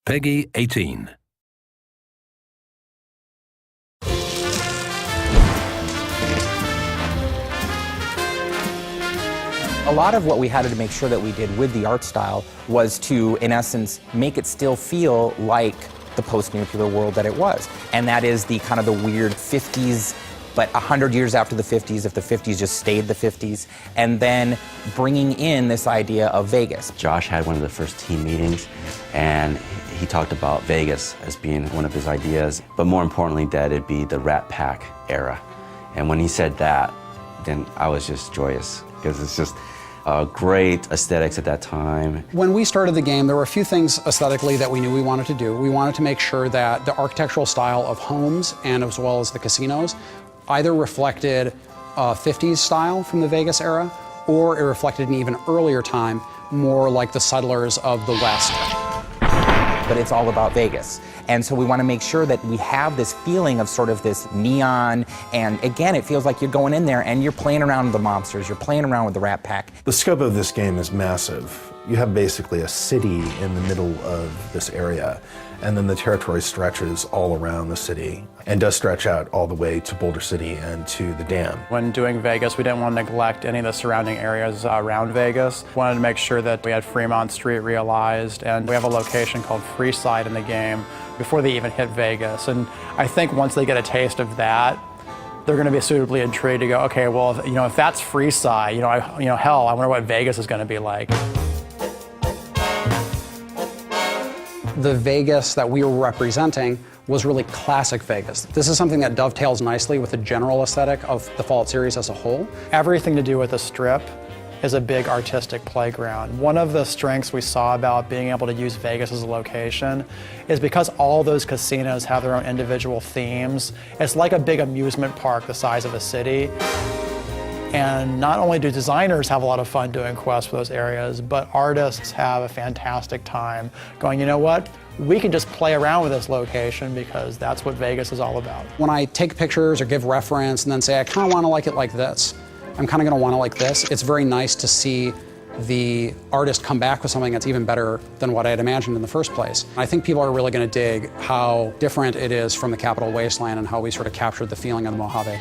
Peggy 18. A lot of what we had to make sure that we did with the art style was to, in essence, make it still feel like the post-nuclear world that it was. And that is the kind of the weird 50s, but 100 years after the 50s, if the 50s just stayed the 50s, and then bringing in this idea of Vegas. Josh had one of the first team meetings, and he talked about Vegas as being one of his ideas, but more importantly, that it'd be the Rat Pack era. And when he said that, then I was just joyous, because it's just great aesthetics at that time. When we started the game, there were a few things aesthetically that we knew we wanted to do. We wanted to make sure that the architectural style of homes and as well as the casinos either reflected 50s style from the Vegas era, or it reflected an even earlier time, more like the settlers of the West. But it's all about Vegas. And so we want to make sure that we have this feeling of sort of this neon, and again, it feels like you're going in there and you're playing around with the mobsters, you're playing around with the Rat Pack. The scope of this game is massive. You have basically a city in the middle of this area, and then the territory stretches all around the city and does stretch out all the way to Boulder City and to the dam. When doing Vegas, we didn't want to neglect any of the surrounding areas around Vegas. We wanted to make sure that we had Fremont Street realized, and we have a location called Freeside in the game before they even hit Vegas. And I think once they get a taste of that, they're going to be suitably intrigued to go, okay, well, if that's Freeside, hell, I wonder what Vegas is going to be like. The Vegas that we were representing was really classic Vegas. This is something that dovetails nicely with the general aesthetic of the Fallout series as a whole. Everything to do with the Strip is a big artistic playground. One of the strengths we saw about being able to use Vegas as a location is because all those casinos have their own individual themes. It's like a big amusement park the size of a city. And not only do designers have a lot of fun doing quests for those areas, but artists have a fantastic time going, you know what? We can just play around with this location because that's what Vegas is all about. When I take pictures or give reference and then say, I kind of want to like it like this, I'm kind of going to want it like this, it's very nice to see the artist come back with something that's even better than what I had imagined in the first place. I think people are really going to dig how different it is from the Capital Wasteland and how we sort of captured the feeling of the Mojave.